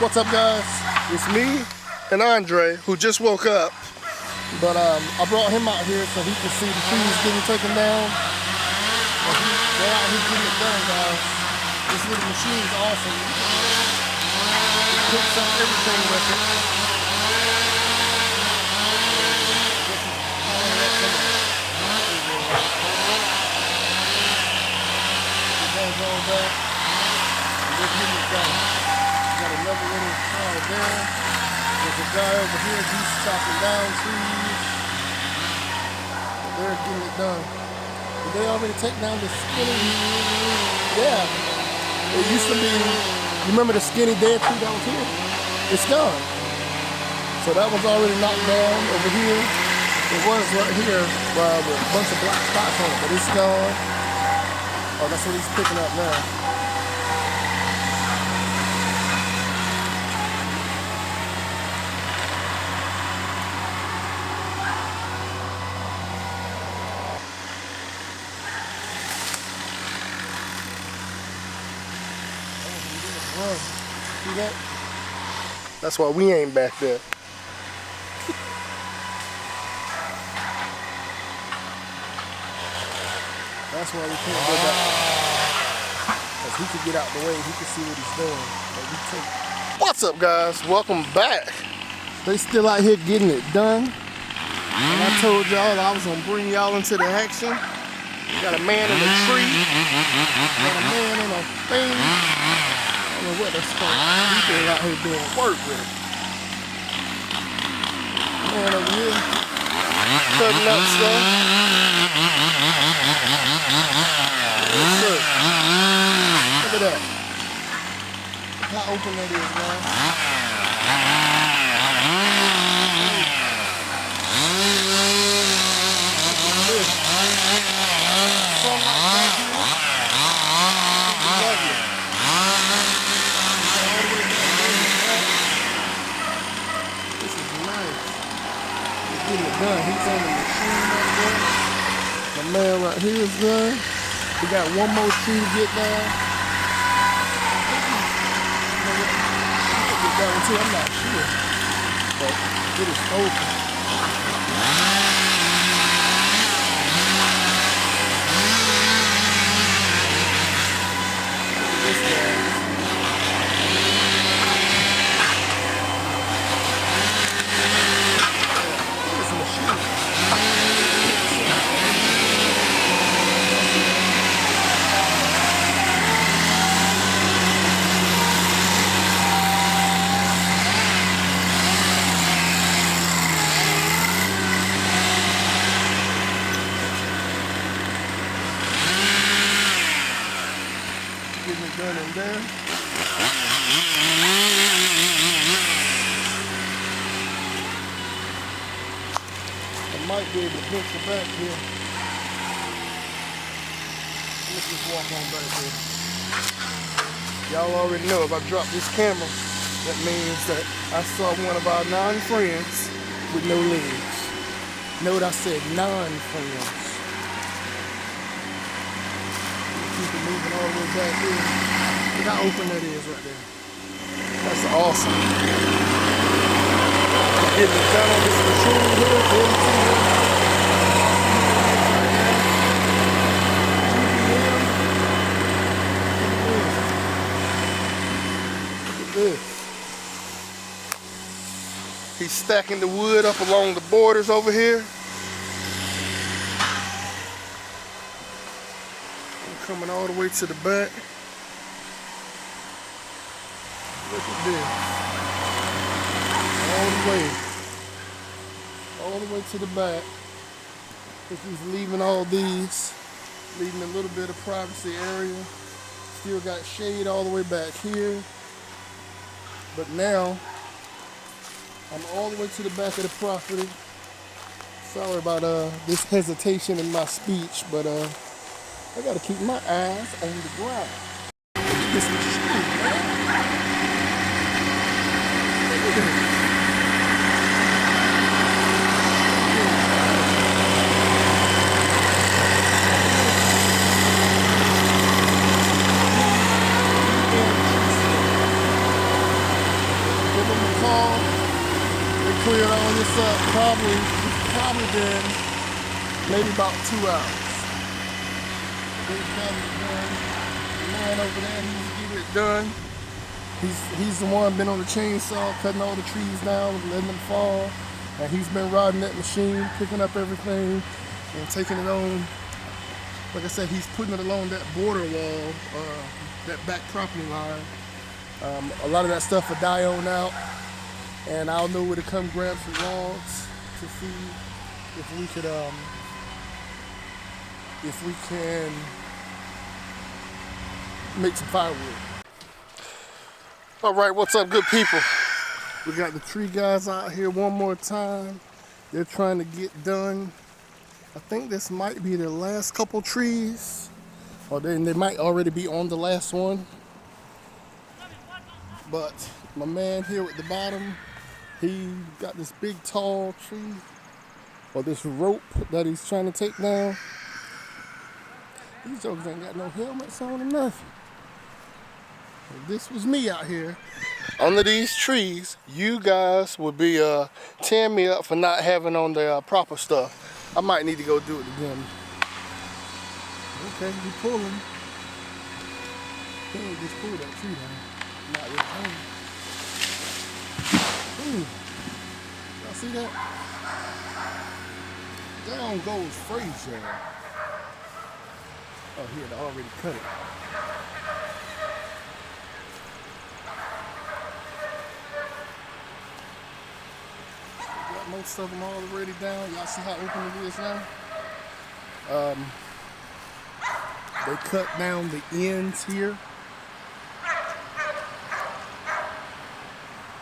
What's up, guys? It's me and Andre, who just woke up. But I brought him out here so he can see the trees getting taken down. They're out here getting it done, guys. This little machine is awesome. It picks up everything with it. It goes all back. And they're getting it done. Got another little pile there. There's a guy over here, he's chopping down trees. They're getting it done. Did they already take down the skinny? Yeah. It used to be, you remember the skinny dead tree that was here? It's gone. So that was already knocked down over here. It was right here with a bunch of black spots on it, but it's gone. Oh, that's what he's picking up now. See that? That's why we ain't back there. That's why we can't go back. Because he could get out the way, he can see what he's doing. But we take. What's up, guys? Welcome back. They still out here getting it done. And I told y'all I was gonna bring y'all into the action. We got a man in a tree. Got a man in a thing. I don't know what that's called. People out here doing work with it. Man over here, cutting up stuff. Look at that. Look how open that is, man. Look at this. Getting it done. He's on the machine right there. The man right here is done. We got one more tree to get down. I get that one too. I'm not sure. But it is open. Look at this guy. Getting it done in there. I might be able to venture back here. Let's just walk on back here. Y'all already know if I drop this camera, that means that I saw one of our non-friends with no legs. Note I said non-friends. Keep it moving all the way back here. Look how open that is right there. That's awesome. Getting it done on this machine here. Look at this. He's stacking the wood up along the borders over here. Coming all the way to the back. Look at this. All the way to the back. He's leaving all these, leaving a little bit of privacy area. Still got shade all the way back here. But now, I'm all the way to the back of the property. Sorry about this hesitation in my speech, but I gotta keep my eyes on the ground. This machine, man. Look at this. tall. They cleared all this up probably been maybe about 2 hours. They've got it done. The man over there, he's getting it done. He's the one been on the chainsaw, cutting all the trees down, letting them fall. And he's been riding that machine, picking up everything and taking it on. Like I said, he's putting it along that border wall, that back property line. A lot of that stuff will die on out, and I'll know where to come grab some logs to see if we can make some firewood. All right, what's up, good people? We got the tree guys out here one more time. They're trying to get done. I think this might be their last couple trees, or they might already be on the last one. But my man here at the bottom, he got this big tall tree, or this rope that he's trying to take down. These jokers ain't got no helmets on or nothing. If this was me out here under these trees, you guys would be tearing me up for not having on the proper stuff. I might need to go do it again. Okay, you pulling. Can't just pull that tree down. Not with hand. Ooh. Y'all see that? Down goes Frazier. Oh, he had already cut it. Got most of them already down. Y'all see how open it is now? They cut down the ends here.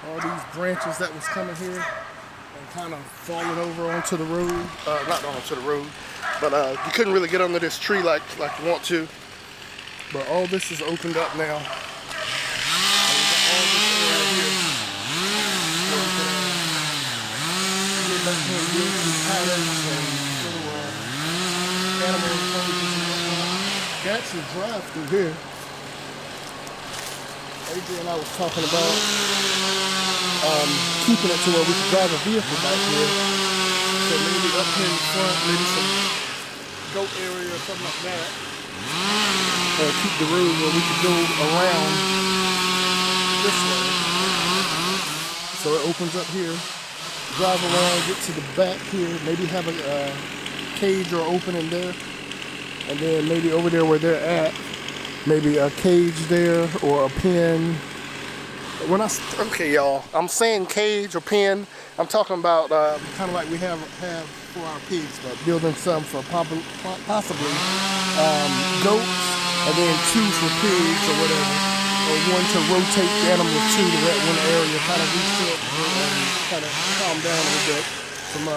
All these branches that was coming here and kind of falling over onto the road. Not onto the road, but you couldn't really get under this tree like you want to. But all this is opened up now. And we got all this area here. So we can get back here and build some paddocks and little animal enclosures and whatnot. You can actually drive through here. Adrian and I was talking about keeping it to where we can drive a vehicle back here. So maybe up here in front, maybe some goat area or something like that. Keep the road where we could go around this way. So it opens up here. Drive around, get to the back here, maybe have a cage or opening there. And then maybe over there where they're at, maybe a cage there or a pen. Okay, y'all, I'm saying cage or pen. I'm talking about kind of like we have for our pigs, but building some for possibly goats, and then 2 for pigs or whatever, or 1 to rotate the animals to that one area, kind of reset and kind of calm down a little bit from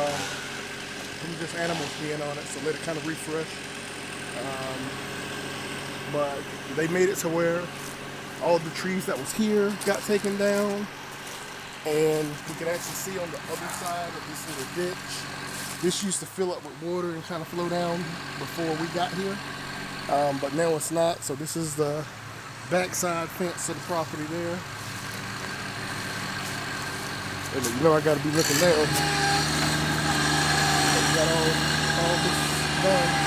just animals being on it, so let it kind of refresh. But they made it to where all the trees that was here got taken down, and you can actually see on the other side of this little ditch, this used to fill up with water and kind of flow down before we got here, but now it's not. So this is the backside fence of the property there, and you know I got to be looking there. So we got all this done.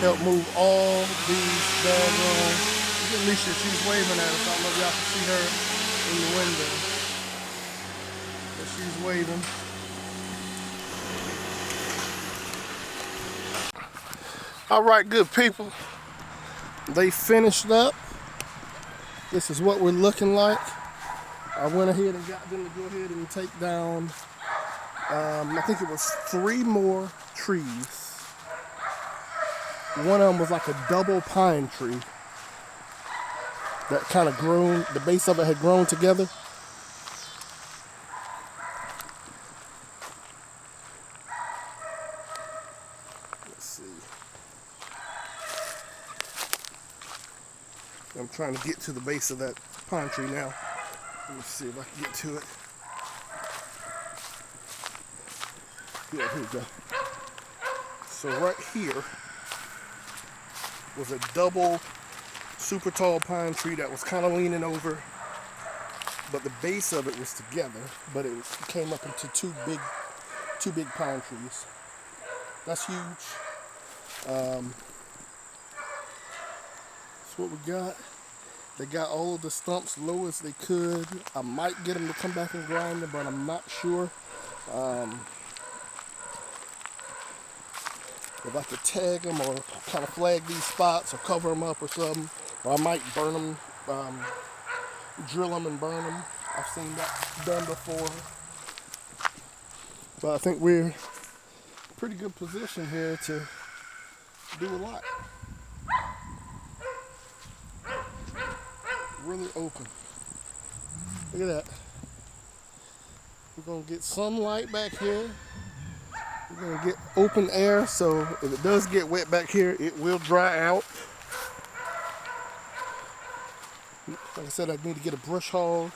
Help move all these doggone. Look at Alicia, she's waving at us. I don't know if y'all can see her in the window, but she's waving. All right, good people. They finished up. This is what we're looking like. I went ahead and got them to go ahead and take down, I think it was 3 more trees. One of them was like a double pine tree. that kind of grown, the base of it had grown together. Let's see. I'm trying to get to the base of that pine tree now. Let me see if I can get to it. Yeah, here we go. So right here was a double super tall pine tree that was kind of leaning over, but the base of it was together, but it came up into two big pine trees. That's huge. That's what we got. They got all of the stumps low as they could. I might get them to come back and grind them, but I'm not sure. If I could tag them or kind of flag these spots or cover them up or something, or I might burn them, drill them and burn them. I've seen that done before. But I think we're in a pretty good position here to do a lot. Really open. Look at that. We're gonna get sunlight back here. We're gonna get open air, so if it does get wet back here, it will dry out. Like I said, I need to get a bush hog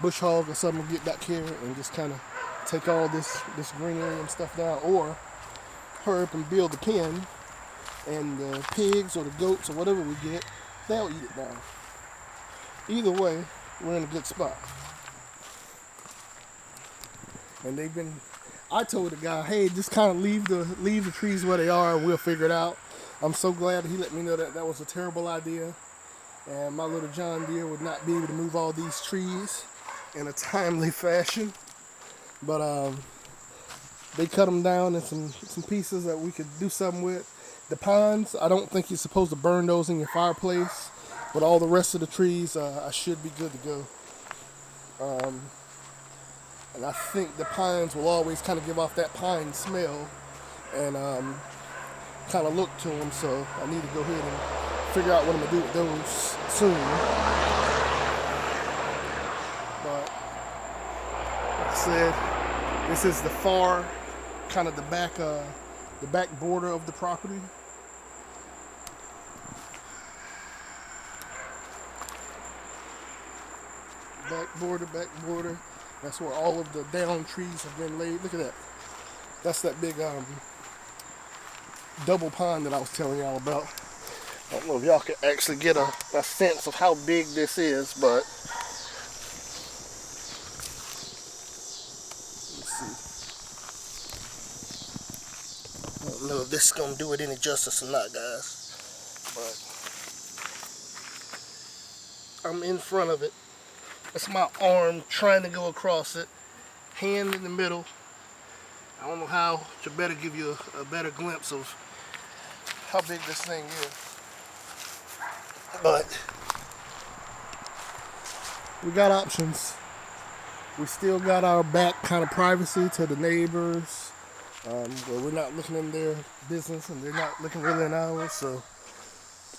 or something to get back here and just kind of take all this greenery and stuff down, or hurry up and build the pen, and the pigs or the goats or whatever we get, they'll eat it down. Either way, we're in a good spot. And I told the guy, hey, just kind of leave the trees where they are and we'll figure it out. I'm so glad he let me know that was a terrible idea. And my little John Deere would not be able to move all these trees in a timely fashion. But they cut them down in some pieces that we could do something with. The pines, I don't think you're supposed to burn those in your fireplace. But all the rest of the trees, I should be good to go. And I think the pines will always kind of give off that pine smell and kind of look to them. So I need to go ahead and figure out what I'm going to do with those soon. But like I said, this is the far, kind of the back border of the property. Back border. That's where all of the down trees have been laid. Look at that. That's that big double pine that I was telling y'all about. I don't know if y'all can actually get a sense of how big this is, but let's see. I don't know if this is going to do it any justice or not, guys. But I'm in front of it. That's my arm trying to go across it. Hand in the middle. I don't know how to better give you a better glimpse of how big this thing is. But we got options. We still got our back kind of privacy to the neighbors. Where we're not looking in their business and they're not looking really in ours. So,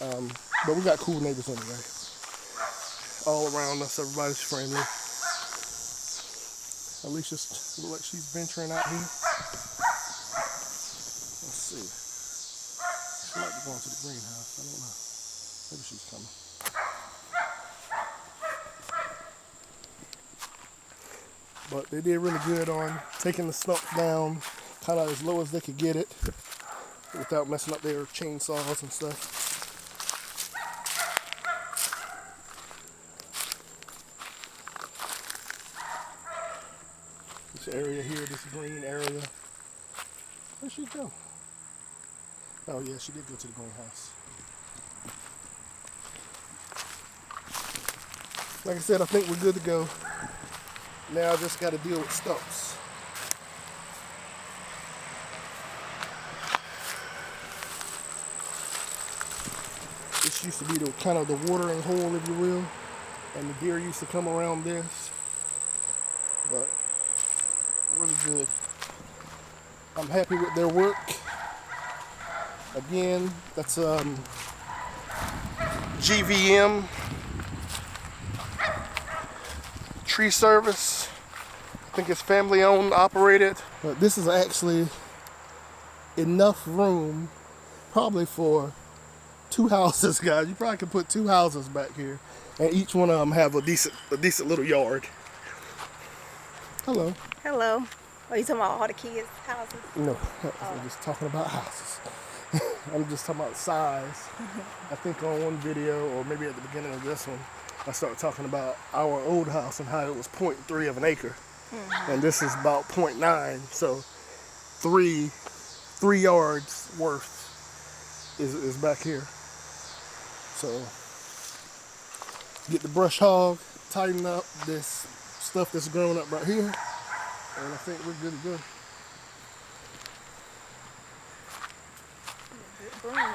but we got cool neighbors anyway. All around us, everybody's friendly. Alicia looks like she's venturing out here. Let's see. She might be going to the greenhouse. I don't know. Maybe she's coming. But they did really good on taking the stumps down kind of as low as they could get it without messing up their chainsaws and stuff. Area here, this green area. Where'd she go? Oh yeah, she did go to the greenhouse. Like I said, I think we're good to go. Now I just got to deal with stumps. This used to be the kind of the watering hole, if you will, and the deer used to come around this. But really good. I'm happy with their work. Again, that's GVM tree service. I think it's family owned, operated. But this is actually enough room probably for 2 houses, guys. You probably could put 2 houses back here, and each one of them have a decent little yard. Hello. Hello. Are you talking about all the kids' houses? No, I'm just talking about houses. I'm just talking about size. I think on one video, or maybe at the beginning of this one, I started talking about our old house and how it was 0.3 of an acre. And this is about 0.9, so three yards worth is back here. So get the brush hog, tighten up this stuff that's growing up right here, and I think we're good to go.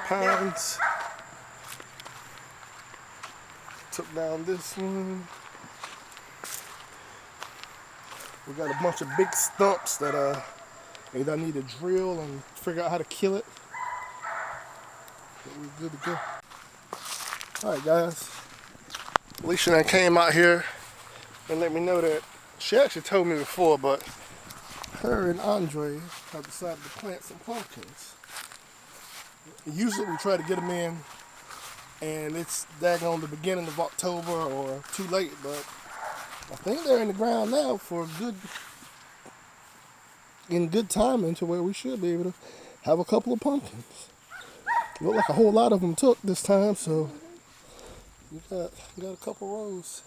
Pines. Took down this one. We got a bunch of big stumps that I need to drill and figure out how to kill it. But we're good to go. Alright guys. Alicia and I came out here and let me know that she actually told me before, but her and Andre have decided to plant some pumpkins. Usually we try to get them in and it's daggone the beginning of October or too late, but I think they're in the ground now for in good timing to where we should be able to have a couple of pumpkins. Look like a whole lot of them took this time, so we got a couple rows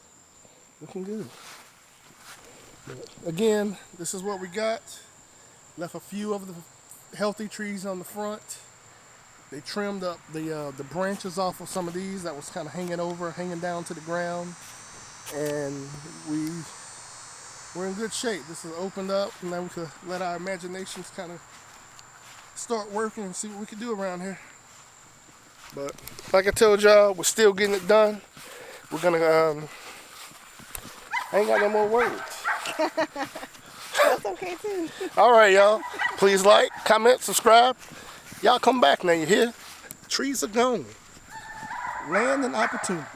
looking good. But again, this is what we got. Left a few of the healthy trees on the front. They trimmed up the branches off of some of these that was kind of hanging down to the ground. And we're in good shape. This is opened up, and then we could let our imaginations kind of start working and see what we can do around here. But like I told y'all, we're still getting it done. We're gonna I ain't got no more words. That's okay too. All right, y'all. Please like, comment, subscribe. Y'all come back now. You hear? Trees are gone. Land and opportunity.